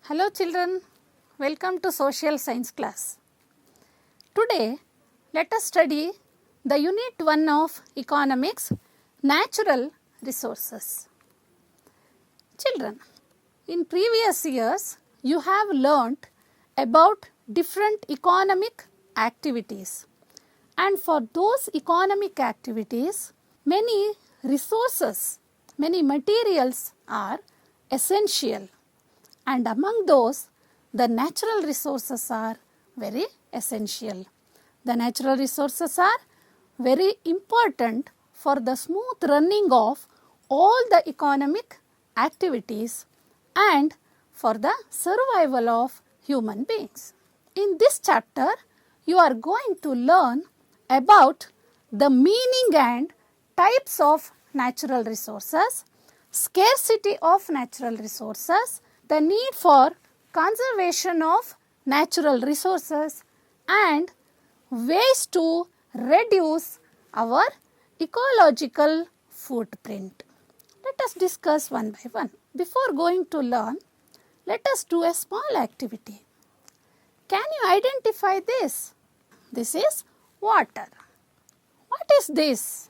Hello children, welcome to social science class. Today let us study the unit 1 of economics, natural resources. Children, in previous years you have learnt about different economic activities, and for those economic activities many resources, many materials are essential, and among those the natural resources are very essential. The natural resources are very important for the smooth running of all the economic activities and for the survival of human beings. In this chapter, you are going to learn about the meaning and types of natural resources, scarcity of natural resources, the need for conservation of natural resources, and ways to reduce our ecological footprint. Let us discuss one by one. Before going to learn, let us do a small activity. Can you identify this? This is water. What is this?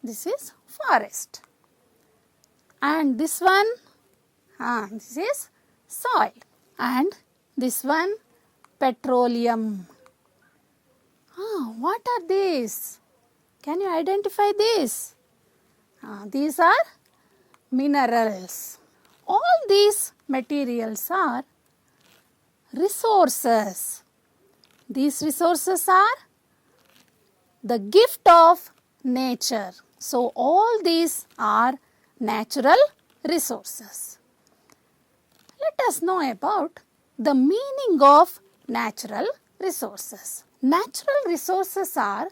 This is forest. And this one, this is soil. And this one, petroleum. What are these? Can you identify these? These are minerals. All these materials are resources. These resources are the gift of nature. So, all these are natural resources. Let us know about the meaning of natural resources. Natural resources are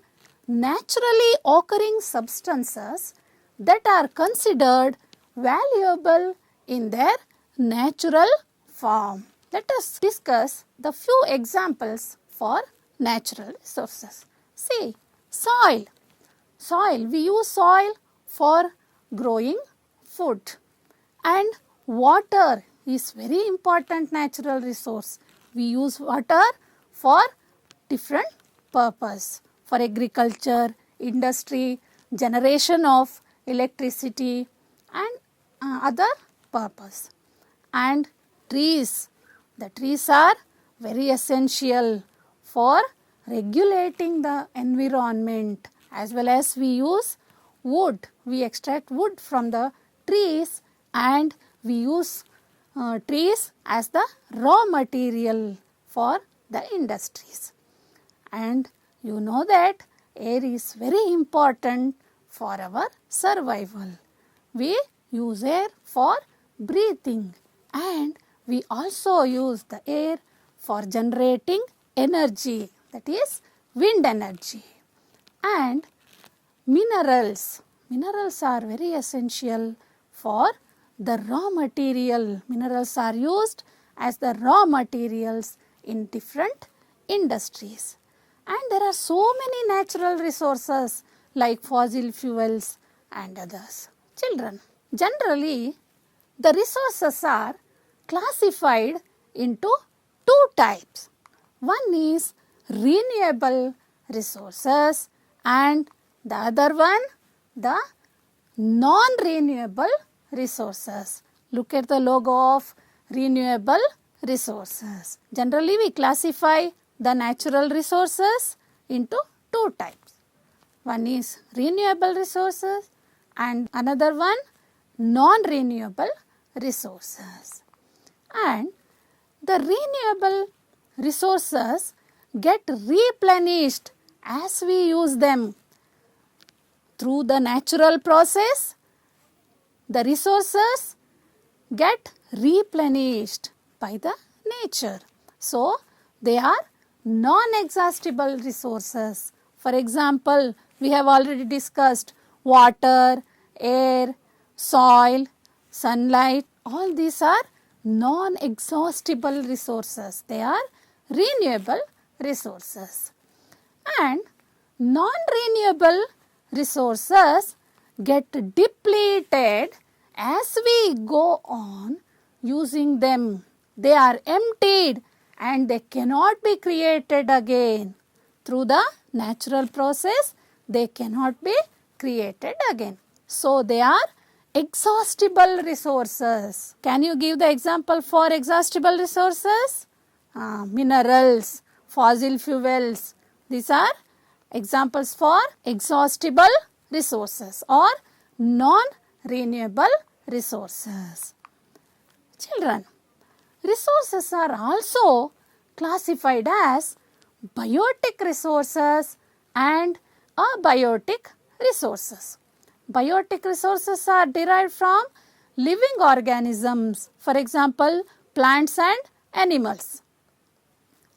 naturally occurring substances that are considered valuable in their natural form. Let us discuss the few examples for natural resources. See, soil. Soil, we use soil for growing food, and water is very important natural resource. We use water for different purpose, for agriculture, industry, generation of electricity and other purpose. And trees, the trees are very essential for regulating the environment, as well as we use wood. We extract wood from the trees and we use trees as the raw material for the industries. And you know that air is very important for our survival. We use air for breathing, and we also use the air for generating energy, that is wind energy. And minerals. Minerals are very essential for the raw material. Minerals are used as the raw materials in different industries. And there are so many natural resources like fossil fuels and others. Children, generally the resources are classified into two types. One is renewable resources and the other one the non-renewable resources. Look at the logo of renewable resources. Generally we classify the natural resources into two types. One is renewable resources and another one non-renewable resources. And the renewable resources get replenished as we use them. Through the natural process, the resources get replenished by the nature. So, they are non-exhaustible resources. For example, we have already discussed water, air, soil, sunlight. All these are non-exhaustible resources. They are renewable resources. And non-renewable resources get depleted as we go on using them. they are emptied and they cannot be created again. Through the natural process, they cannot be created again. So, they are exhaustible resources. Can you give the example for exhaustible resources? Minerals, fossil fuels. These are examples for exhaustible resources or non-renewable resources. Children, resources are also classified as biotic resources and abiotic resources. Biotic resources are derived from living organisms, for example, plants and animals.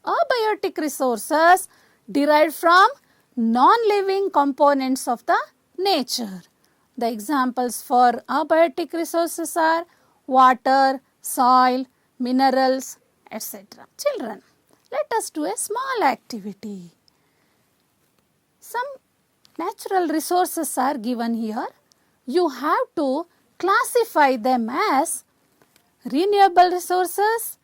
Abiotic resources derived from non-living components of the nature. The examples for abiotic resources are water, soil, minerals, etc. Children, let us do a small activity. Some natural resources are given here. You have to classify them as renewable resources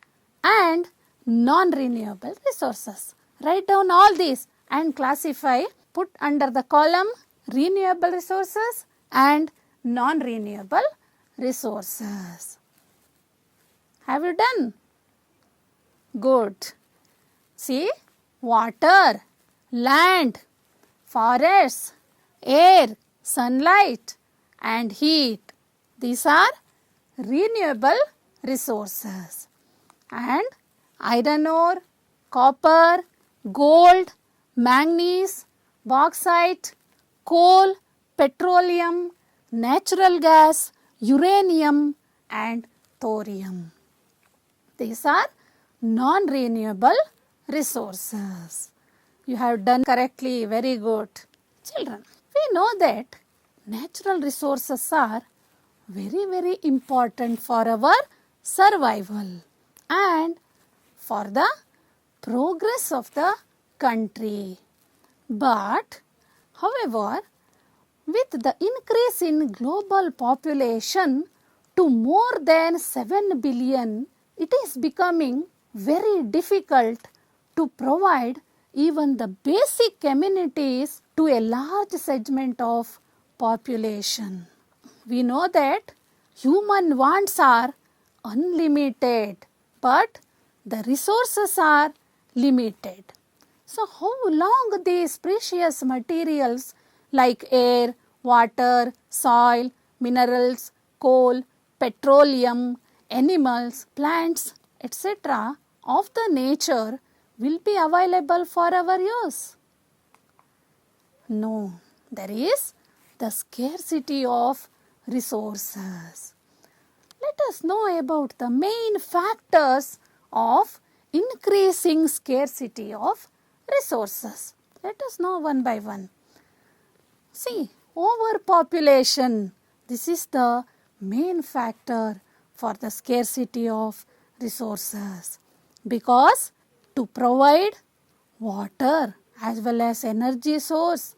and non-renewable resources. Write down all these and classify. Put under the column renewable resources and non-renewable resources. Have you done? Good. See, water, land, forests, air, sunlight and heat. These are renewable resources. And iron ore, copper, gold, manganese, bauxite, coal, petroleum, natural gas, uranium and thorium. These are non-renewable resources. You have done correctly, very good. Children, we know that natural resources are very important for our survival and for the progress of the country. But, however, with the increase in global population to more than 7 billion, it is becoming very difficult to provide even the basic amenities to a large segment of population. We know that human wants are unlimited, but the resources are limited. So, how long these precious materials like air, water, soil, minerals, coal, petroleum, animals, plants, etc. of the nature will be available for our use? No, there is the scarcity of resources. Let us know about the main factors of increasing scarcity of resources. Let us know one by one. See, overpopulation. This is the main factor for the scarcity of resources, because to provide water as well as energy source,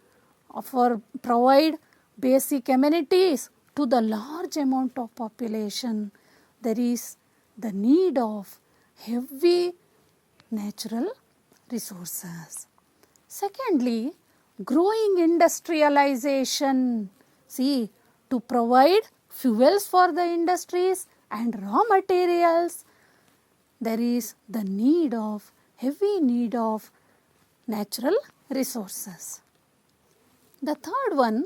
for provide basic amenities to the large amount of population, there is the need of heavy natural resources. Secondly, growing industrialization. See, to provide fuels for the industries and raw materials, there is the heavy need of natural resources. The third one,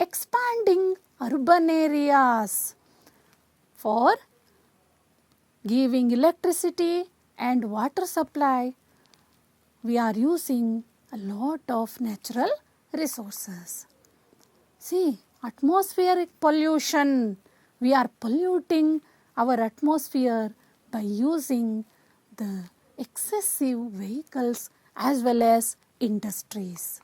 expanding urban areas. For giving electricity and water supply, we are using a lot of natural resources. See, atmospheric pollution. We are polluting our atmosphere by using the excessive vehicles as well as industries.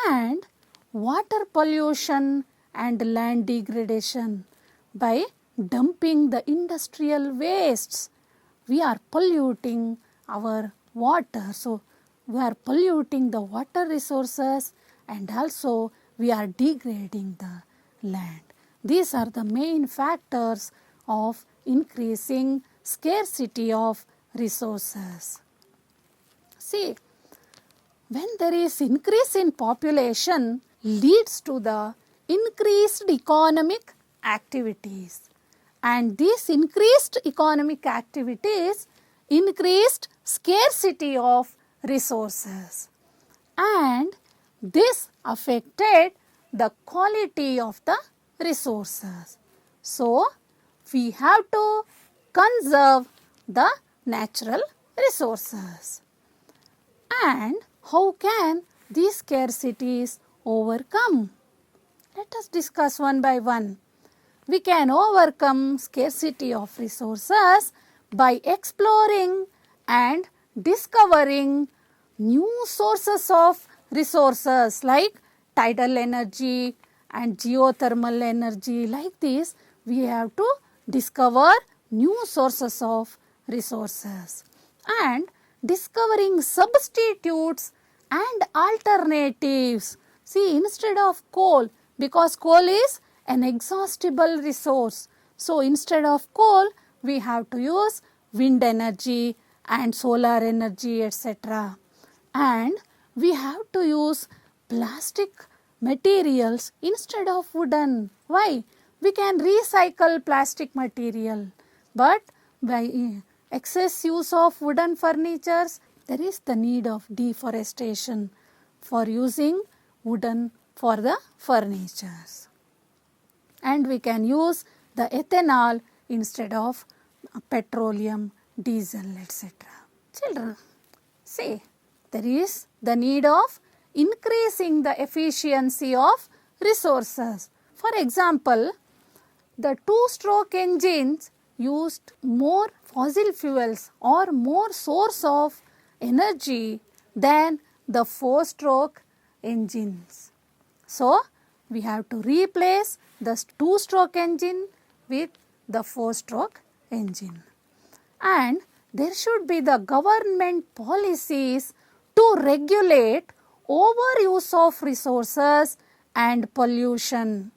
And water pollution and land degradation by dumping the industrial wastes. We are polluting our water. So, we are polluting the water resources and also we are degrading the land. These are the main factors of increasing scarcity of resources. See, when there is increase in population leads to the increased economic activities, and these increased economic activities increased scarcity of resources, and this affected the quality of the resources. So, we have to conserve the natural resources. And how can these scarcities overcome? Let us discuss one by one. We can overcome scarcity of resources by exploring and discovering new sources of resources like tidal energy and geothermal energy. Like this, we have to discover new sources of resources and discovering substitutes and alternatives. See, instead of coal, because coal is an exhaustible resource, so instead of coal we have to use wind energy and solar energy, etc. And we have to use plastic materials instead of wooden. Why? We can recycle plastic material, but by excess use of wooden furnitures, there is the need of deforestation for using wooden for the furnitures. And we can use the ethanol instead of petroleum, diesel, etc. Children, see, there is the need of increasing the efficiency of resources. For example, the two-stroke engines used more fossil fuels or more source of energy than the four-stroke engines. So, we have to replace the two-stroke engine with the four-stroke engine. And there should be the government policies to regulate overuse of resources and pollution.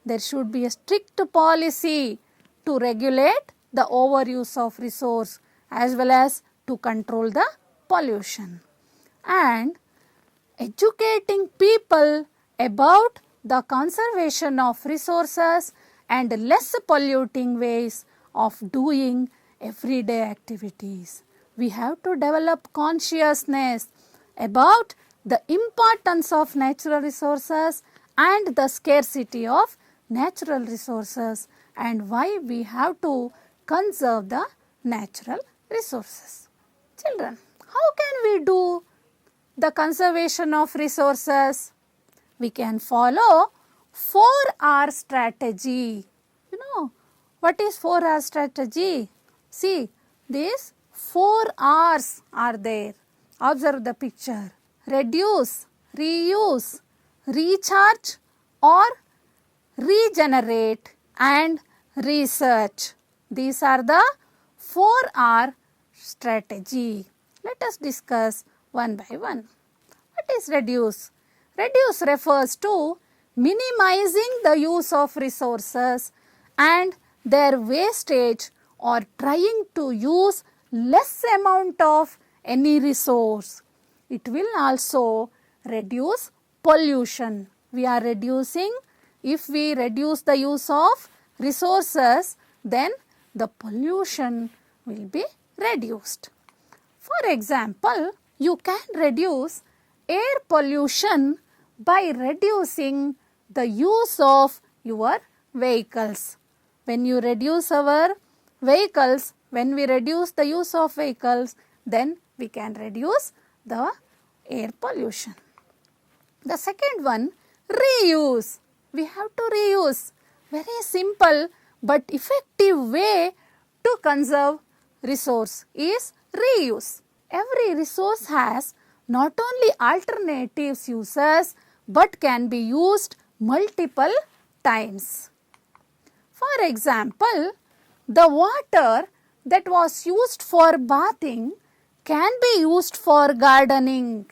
There should be a strict policy to regulate the overuse of resource as well as to control the pollution. And educating people about the conservation of resources and less polluting ways of doing everyday activities. We have to develop consciousness about the importance of natural resources and the scarcity of natural resources and why we have to conserve the natural resources. Children, how can we do the conservation of resources? We can follow 4R strategy. You know, what is 4R strategy? See, these 4 R's are there. Observe the picture. Reduce, reuse, recharge or regenerate and research. These are the 4R strategy. Let us discuss one by one. What is reduce? Reduce refers to minimizing the use of resources and their wastage or trying to use less amount of any resource. It will also reduce pollution. We are reducing, if we reduce the use of resources, then the pollution will be reduced. For example, you can reduce air pollution by reducing the use of your vehicles. When you reduce our vehicles, when we reduce the use of vehicles, then we can reduce the air pollution. The second one, reuse. We have to reuse. Very simple but effective way to conserve resource is reuse. Every resource has not only alternatives uses but can be used multiple times. For example, the water that was used for bathing can be used for gardening,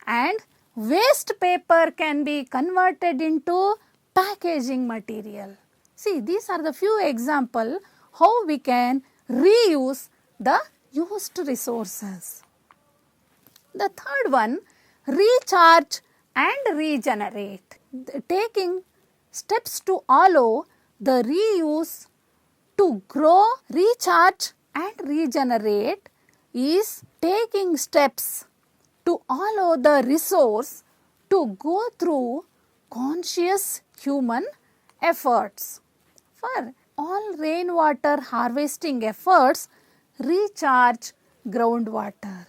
and waste paper can be converted into packaging material. See, these are the few examples how we can reuse the used resources. The third one, recharge and regenerate. Taking steps to allow the reuse to grow, recharge and regenerate is taking steps to allow the resource to go through conscious human efforts. For all rainwater harvesting efforts, recharge groundwater.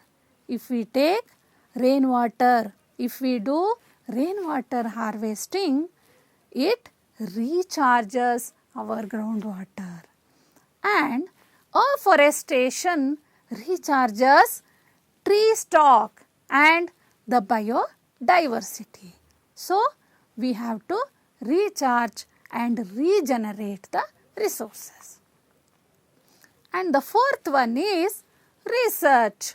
If we take rainwater, if we do rainwater harvesting, it recharges our groundwater. And afforestation recharges tree stock and the biodiversity. So, we have to recharge and regenerate the resources. And the fourth one is research.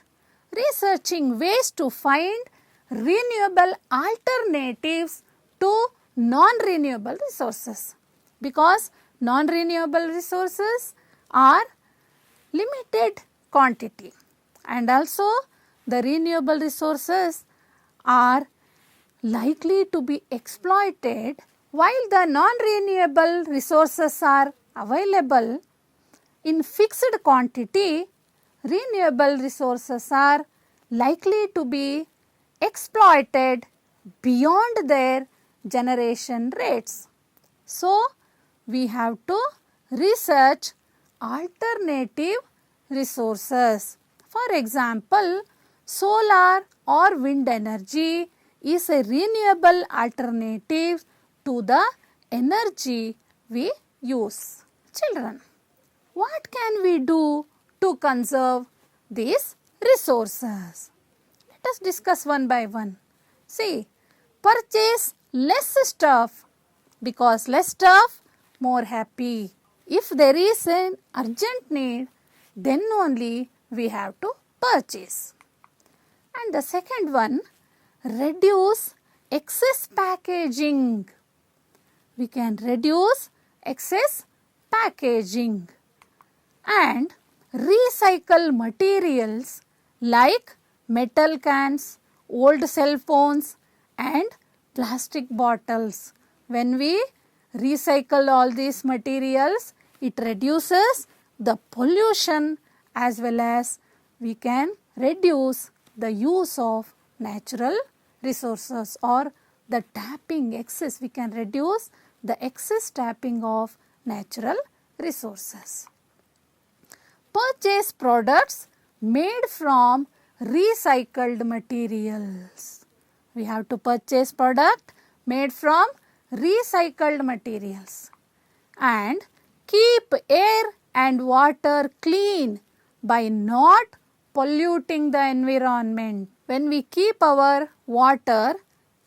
Researching ways to find renewable alternatives to non-renewable resources, because non-renewable resources are limited quantity and also the renewable resources are likely to be exploited. While the non-renewable resources are available in fixed quantity, renewable resources are likely to be exploited beyond their generation rates. So, we have to research alternative resources. For example, solar or wind energy is a renewable alternative to the energy we use. Children, what can we do to conserve these resources? Let us discuss one by one. See, purchase less stuff, because less stuff, more happy. If there is an urgent need, then only we have to purchase. And the second one, reduce excess packaging. We can reduce excess packaging and recycle materials like metal cans, old cell phones and plastic bottles. When we recycle all these materials, it reduces the pollution as well as we can reduce the use of natural resources or the tapping excess. We can reduce the excess tapping of natural resources. Purchase products made from recycled materials. We have to purchase product made from recycled materials. And keep air and water clean by not polluting the environment. When we keep our water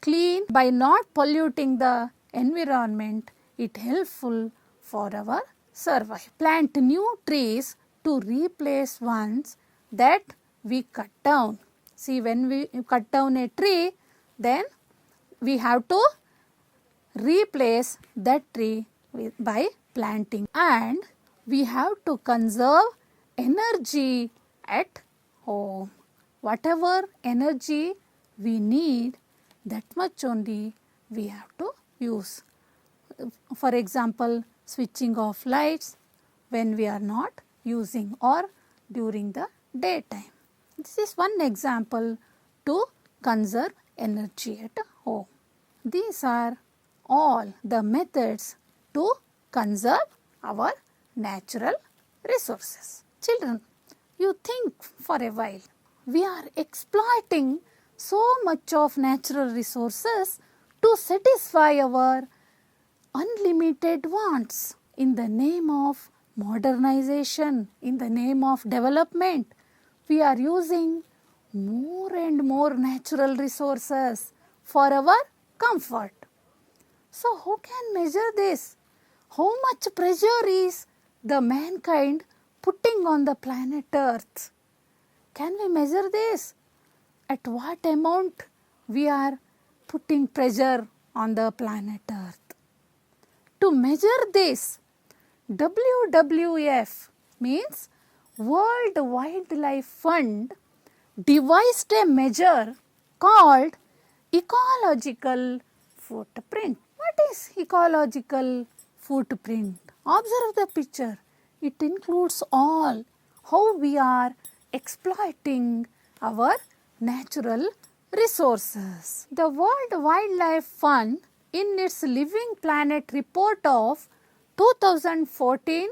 clean by not polluting the environment, it helpful for our survival. Plant new trees to replace ones that we cut down. See, when we cut down a tree, then we have to replace that tree by planting, and we have to conserve energy at home. Whatever energy we need, that much only we have to use. For example, switching off lights when we are not using or during the daytime. This is one example to conserve energy at home. These are all the methods to conserve our natural resources. Children, you think for a while. We are exploiting so much of natural resources to satisfy our unlimited wants in the name of modernization, in the name of development. We are using more and more natural resources for our comfort. So, who can measure this? How much pressure is the mankind putting on the planet Earth? Can we measure this? At what amount we are putting pressure on the planet Earth? To measure this, WWF means World Wildlife Fund devised a measure called ecological footprint. What is ecological footprint? Observe the picture. It includes all how we are exploiting our natural resources. The World Wildlife Fund in its Living Planet report of 2014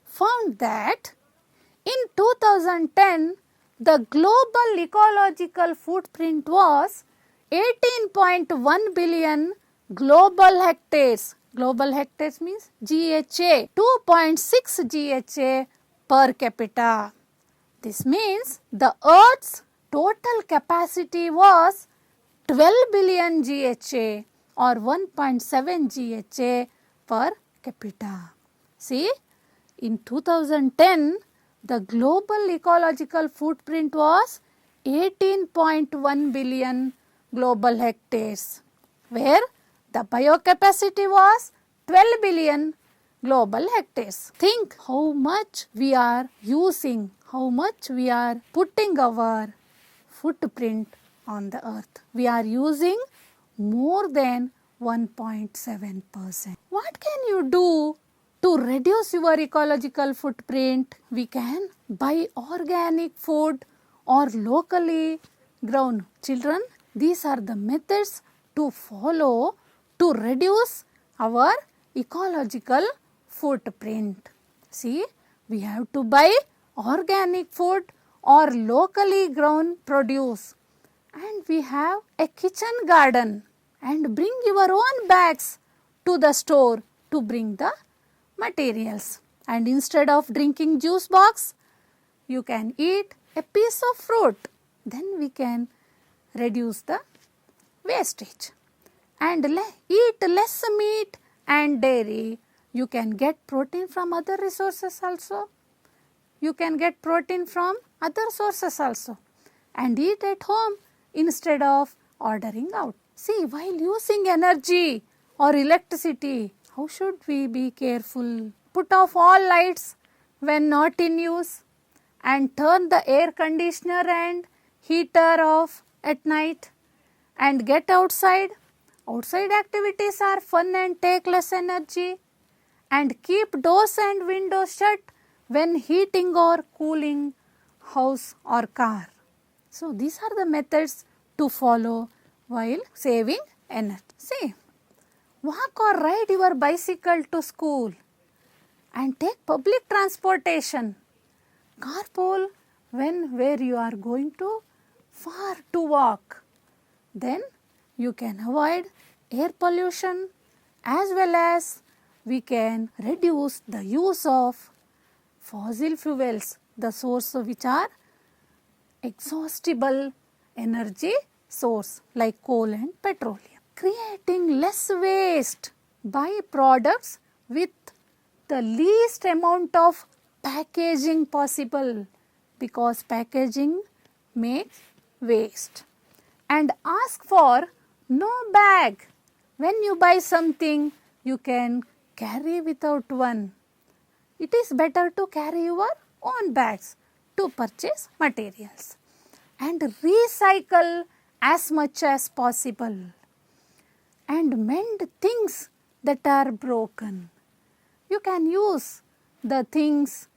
found that in 2010 the global ecological footprint was 18.1 billion global hectares. Global hectares means GHA, 2.6 GHA per capita. This means the Earth's total capacity was 12 billion GHA or 1.7 GHA per capita. See, in 2010, the global ecological footprint was 18.1 billion global hectares, where the biocapacity was 12 billion global hectares. Think how much we are using, how much we are putting our footprint on the earth. We are using more than 1.7%. What can you do to reduce your ecological footprint? We can buy organic food or locally grown. Children, these are the methods to follow to reduce our ecological footprint. See, we have to buy organic food or locally grown produce, and we have a kitchen garden, and bring your own bags to the store to bring the materials. And instead of drinking juice box, you can eat a piece of fruit. Then we can reduce the wastage. And eat less meat and dairy. You can get protein from other resources also. You can get protein from other sources also. And eat at home instead of ordering out. See, while using energy or electricity, how should we be careful? Put off all lights when not in use and turn the air conditioner and heater off at night and get outside. Outside activities are fun and take less energy, and keep doors and windows shut when heating or cooling house or car. So these are the methods to follow while saving energy. See, walk or ride your bicycle to school and take public transportation. Carpool where you are going to far to walk. Then you can avoid air pollution, as well as we can reduce the use of fossil fuels, the source of which are exhaustible energy source like coal and petroleum. Creating less waste by products with the least amount of packaging possible, because packaging makes waste. And ask for no bag. When you buy something, you can carry without one. It is better to carry your own bags to purchase materials. And recycle as much as possible. And mend things that are broken. You can use the things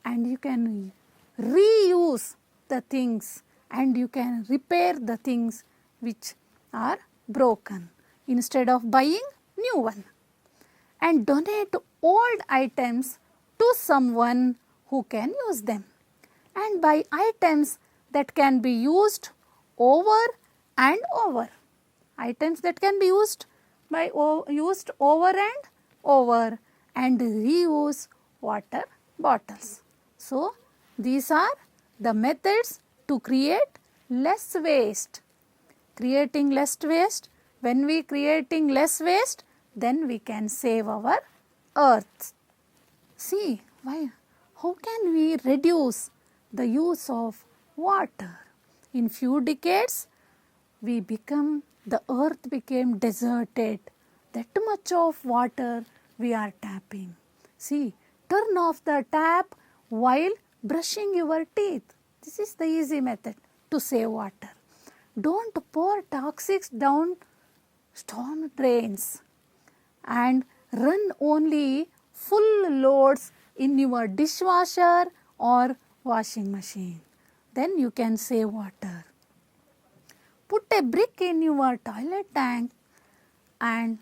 and you can reuse the things, and you can repair the things which are broken instead of buying new one. And donate old items to someone who can use them. And buy items that can be used over and over. Items that can be used over and over, and reuse water bottles. So these are the methods to create less waste. Creating less waste. When we creating less waste, then we can save our earth. See, how can we reduce the use of water? In few decades, the earth became deserted. That much of water we are tapping. See, turn off the tap while brushing your teeth. This is the easy method to save water. Don't pour toxics down storm drains and run only full loads in your dishwasher or washing machine. Then you can save water. Put a brick in your toilet tank and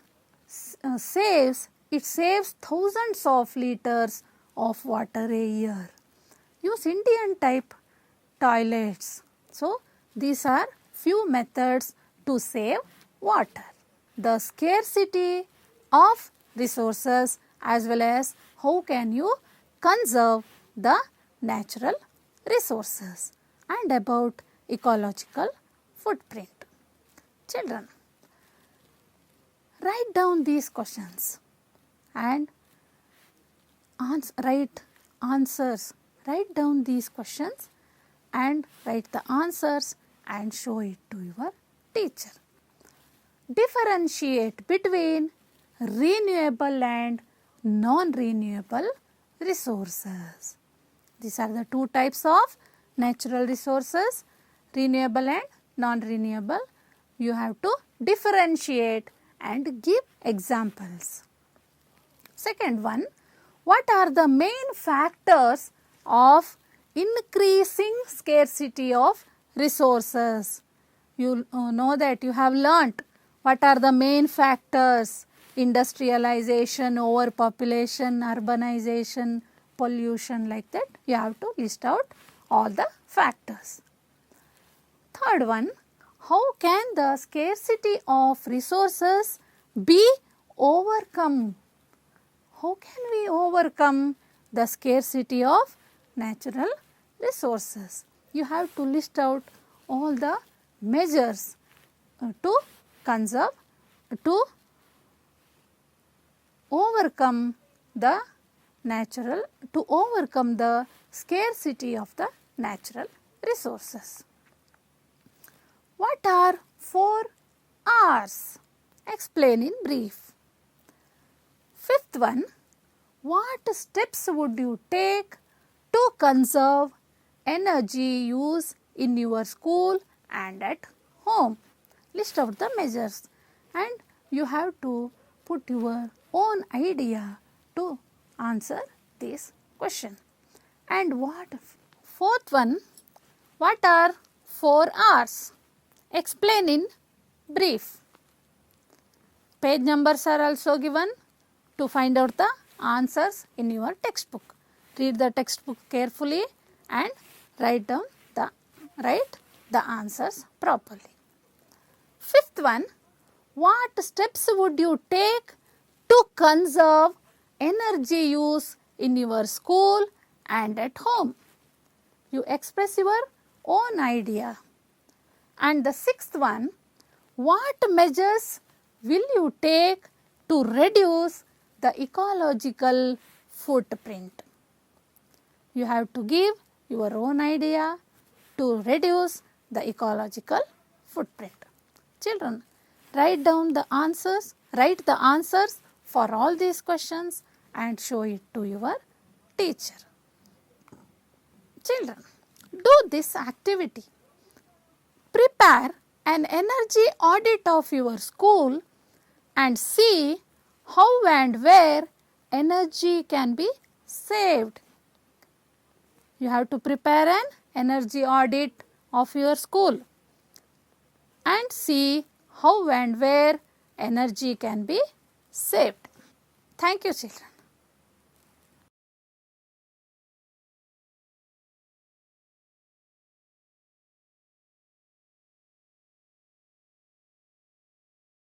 it saves thousands of liters of water a year. Use Indian type toilets. So, these are few methods to save water. The scarcity of resources as well as how can you conserve the natural resources, and about ecological footprint. Children, write down these questions and write answers. Write down these questions and write the answers and show it to your teacher. Differentiate between renewable and non-renewable resources. These are the two types of natural resources, renewable and non-renewable. You have to differentiate and give examples. Second one, what are the main factors of increasing scarcity of resources? You know that you have learnt what are the main factors: industrialization, overpopulation, urbanization, pollution, like that. You have to list out all the factors. Third one, how can the scarcity of resources be overcome? How can we overcome the scarcity of natural resources? You have to list out all the measures to conserve, to overcome the scarcity of the natural resources. What are 4 R's? Explain in brief. Fifth one, what steps would you take to conserve energy use in your school and at home? List out the measures and you have to put your own idea to answer this question. And fourth one, what are 4 R's? Explain in brief. Page numbers are also given to find out the answers in your textbook. Read the textbook carefully and write the answers properly. Fifth one, what steps would you take to conserve energy use in your school and at home? You express your own idea. And the sixth one, what measures will you take to reduce the ecological footprint? You have to give your own idea to reduce the ecological footprint. Children, write the answers for all these questions and show it to your teacher. Children, do this activity. Prepare an energy audit of your school and see how and where energy can be saved. You have to prepare an energy audit of your school and see how and where energy can be saved. Thank you, children.